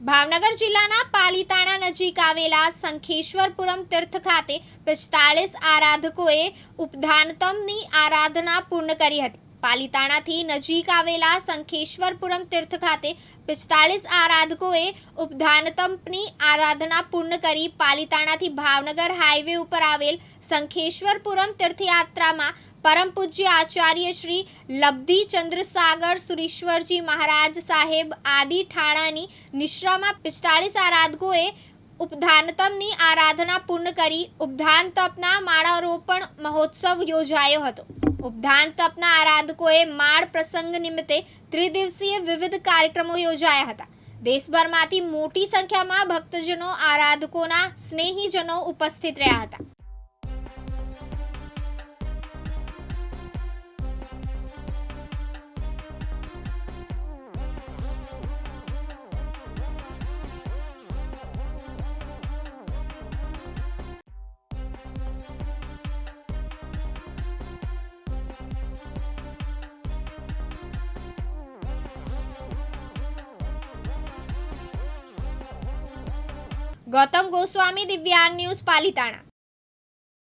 ભાવનગર જિલ્લાના પાલીતાણા નજીક આવેલા શંખેશ્વરપુરમ તીર્થ ખાતે 45 આરાધકોએ ઉપધાનતમની આરાધના પૂર્ણ કરી હતી। પાલીતાણાથી નજીક આવેલા શંખેશ્વરપુરમ તીર્થ ખાતે 45 આરાધકોએ ઉપધાનતમની આરાધના પૂર્ણ કરી પાલીતાણાથી ભાવનગર હાઈવે ઉપર આવેલ શંખેશ્વરપુરમ તીર્થયાત્રામાં परम पूज्य आचार्य श्री लब्धी चंद्रसागर सुरेश्वरजी महाराज साहेब आदि ठाणानी निश्रामा 45 आराधकोए उपधानतमनी आराधना पूर्ण करी उपधान तपना माळारोपण महोत्सव योजायो हतो। उपधान तपना आराधकोए माळ प्रसंग निमित्ते त्रिदिवसीय विविध कार्यक्रमों योजाया हता। देशभरमांथी मोटी संख्यामां भक्तजनों आराधकोना स्नेहीजनों उपस्थित रह्या हता। गौतम गोस्वामी, दिव्यांग न्यूज़, पालीताणा।